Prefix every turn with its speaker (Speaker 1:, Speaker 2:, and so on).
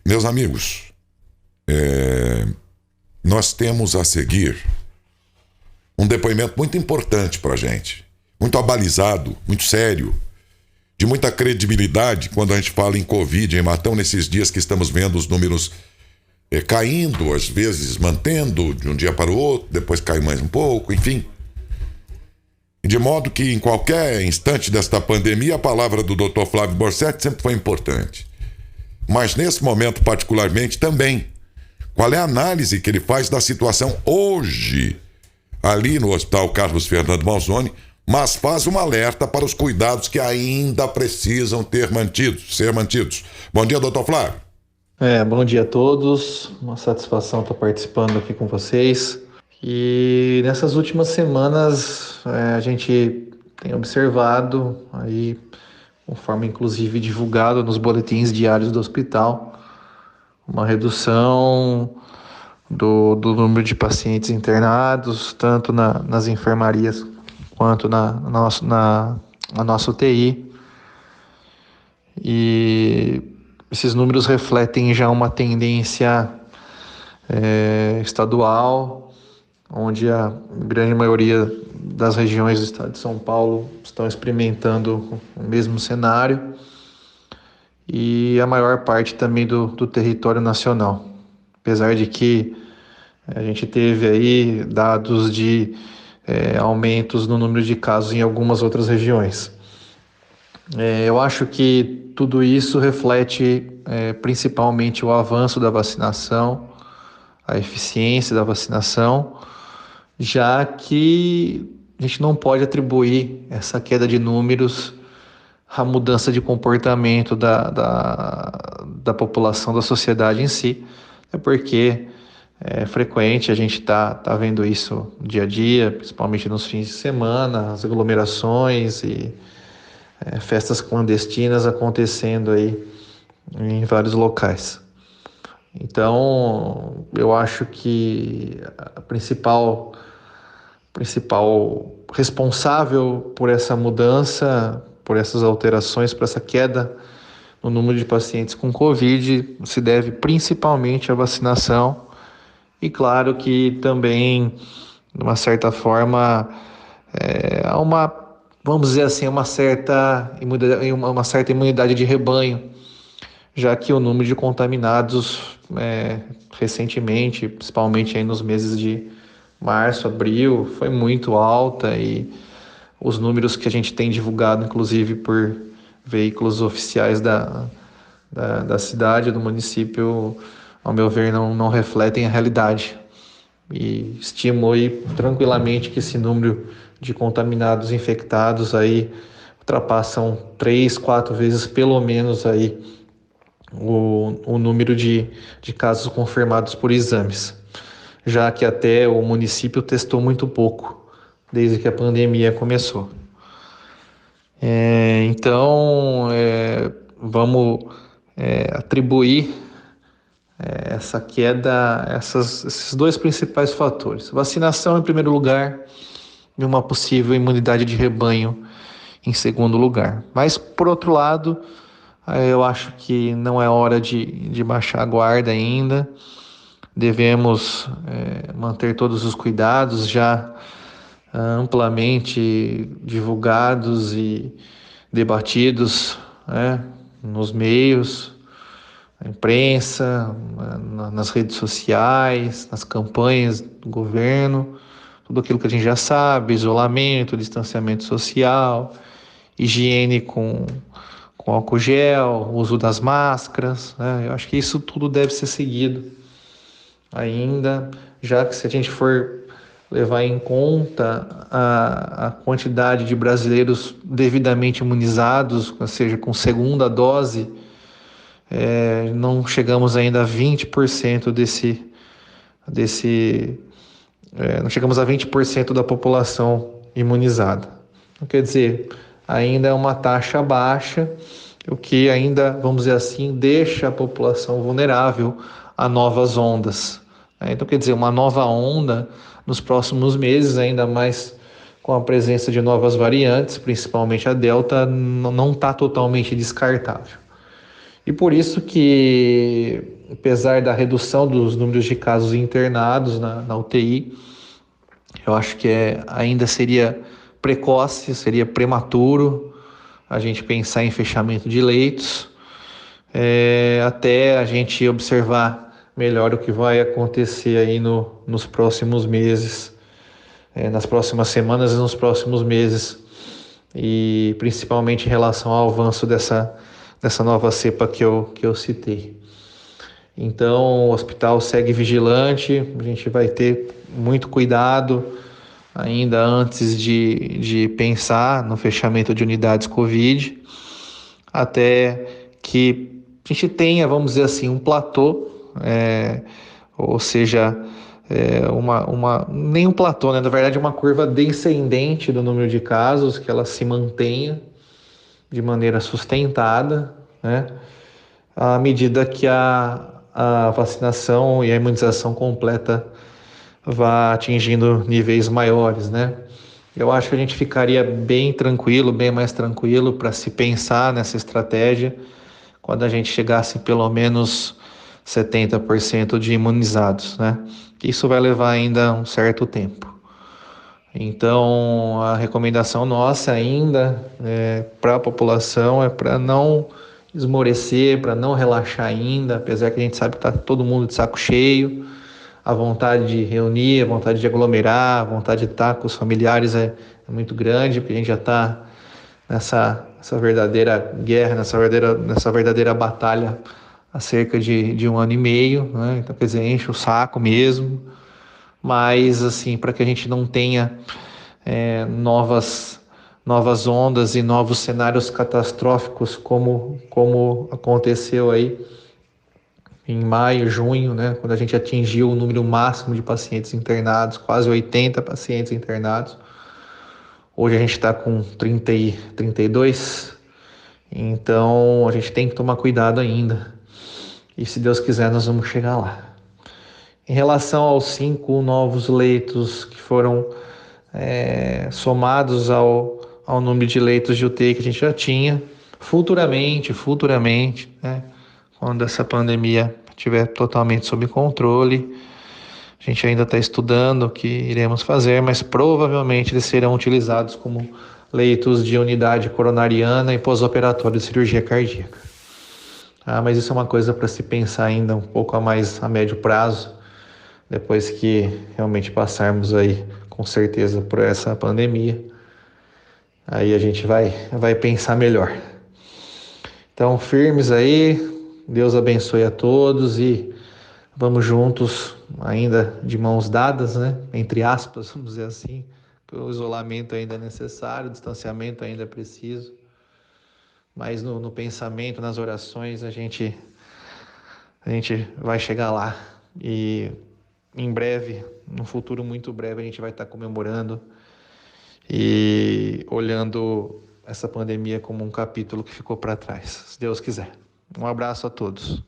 Speaker 1: Meus amigos, nós temos a seguir um depoimento muito importante para a gente, muito abalizado, muito sério, de muita credibilidade quando a gente fala em Covid, em Matão, nesses dias que estamos vendo os números caindo, às vezes mantendo de um dia para o outro, depois cai mais um pouco, enfim. De modo que em qualquer instante desta pandemia, a palavra do Dr. Flávio Borsetti sempre foi importante. Mas nesse momento particularmente também, qual é a análise que ele faz da situação hoje, ali no Hospital Carlos Fernando Manzoni, mas faz um alerta para os cuidados que ainda precisam ser mantidos. Bom dia, doutor Flávio.
Speaker 2: Bom dia a todos, uma satisfação estar participando aqui com vocês. E nessas últimas semanas a gente tem observado aí, conforme inclusive divulgado nos boletins diários do hospital, uma redução do número de pacientes internados, tanto nas enfermarias quanto na nossa UTI. E esses números refletem já uma tendência estadual, onde a grande maioria das regiões do estado de São Paulo estão experimentando o mesmo cenário, e a maior parte também do território nacional. Apesar de que a gente teve aí dados de aumentos no número de casos em algumas outras regiões. Eu acho que tudo isso reflete principalmente o avanço da vacinação, a eficiência da vacinação, já que a gente não pode atribuir essa queda de números à mudança de comportamento da população, da sociedade em si, porque é frequente a gente tá vendo isso dia a dia, principalmente nos fins de semana, as aglomerações e festas clandestinas acontecendo aí em vários locais. Então, eu acho que a principal responsável por essa mudança, por essas alterações, por essa queda no número de pacientes com Covid, se deve principalmente à vacinação. E claro que também, de uma certa forma, há vamos dizer assim, uma certa imunidade de rebanho, já que o número de contaminados recentemente, principalmente aí nos meses de março, abril, foi muito alta, e os números que a gente tem divulgado, inclusive por veículos oficiais da cidade, do município, ao meu ver, não refletem a realidade. E estimo aí tranquilamente que esse número de contaminados infectados aí ultrapassam 3, 4 vezes pelo menos aí o número de casos confirmados por exames, já que até o município testou muito pouco desde que a pandemia começou. Então, vamos atribuir essa queda, esses dois principais fatores. Vacinação em primeiro lugar e uma possível imunidade de rebanho em segundo lugar. Mas, por outro lado, eu acho que não é hora de baixar a guarda ainda. Devemos manter todos os cuidados já amplamente divulgados e debatidos nos meios, na imprensa, nas redes sociais, nas campanhas do governo, tudo aquilo que a gente já sabe: isolamento, distanciamento social, higiene com álcool gel, uso das máscaras, Eu acho que isso tudo deve ser seguido ainda, já que se a gente for levar em conta a quantidade de brasileiros devidamente imunizados, ou seja, com segunda dose, não chegamos ainda a 20% não chegamos a 20% da população imunizada. Então, quer dizer, ainda é uma taxa baixa, o que ainda, vamos dizer assim, deixa a população vulnerável a novas ondas. Então, quer dizer, uma nova onda nos próximos meses, ainda mais com a presença de novas variantes, principalmente a Delta, não está totalmente descartável. E por isso que, apesar da redução dos números de casos internados na UTI, eu acho que ainda seria precoce, seria prematuro a gente pensar em fechamento de leitos, até a gente observar melhor o que vai acontecer aí nos próximos meses, nas próximas semanas e nos próximos meses, e principalmente em relação ao avanço dessa nova cepa que eu citei. Então, o hospital segue vigilante, a gente vai ter muito cuidado ainda antes de pensar no fechamento de unidades Covid, até que a gente tenha, vamos dizer assim, um platô, ou seja, nem um platô, né? Na verdade, uma curva descendente do número de casos, que ela se mantenha de maneira sustentada, né? À medida que a vacinação e a imunização completa vá atingindo níveis maiores, né? Eu acho que a gente ficaria bem tranquilo, bem mais tranquilo para se pensar nessa estratégia quando a gente chegasse pelo menos 70% de imunizados, né? Isso vai levar ainda um certo tempo. Então, a recomendação nossa ainda para a população é para não esmorecer, para não relaxar ainda, apesar que a gente sabe que está todo mundo de saco cheio, a vontade de reunir, a vontade de aglomerar, a vontade de estar com os familiares é muito grande, porque a gente já está nessa verdadeira guerra, nessa verdadeira batalha há cerca de 1 ano e meio, né? Então, quer dizer, enche o saco mesmo, mas assim, para que a gente não tenha novas ondas e novos cenários catastróficos como aconteceu aí em maio, junho, né, quando a gente atingiu o número máximo de pacientes internados, quase 80 pacientes internados. Hoje a gente está com 32, então a gente tem que tomar cuidado ainda. E se Deus quiser, nós vamos chegar lá. Em relação aos 5 novos leitos que foram somados ao número de leitos de UTI que a gente já tinha, futuramente, né, quando essa pandemia estiver totalmente sob controle, a gente ainda está estudando o que iremos fazer, mas provavelmente eles serão utilizados como leitos de unidade coronariana e pós-operatório de cirurgia cardíaca. Mas isso é uma coisa para se pensar ainda um pouco a médio prazo, depois que realmente passarmos aí com certeza por essa pandemia. Aí a gente vai pensar melhor. Então, firmes aí, Deus abençoe a todos e vamos juntos, ainda de mãos dadas, né? Entre aspas, vamos dizer assim, porque o isolamento ainda é necessário, o distanciamento ainda é preciso, mas no pensamento, nas orações, a gente vai chegar lá e em breve, num futuro muito breve, a gente vai estar comemorando e olhando essa pandemia como um capítulo que ficou para trás, se Deus quiser. Um abraço a todos.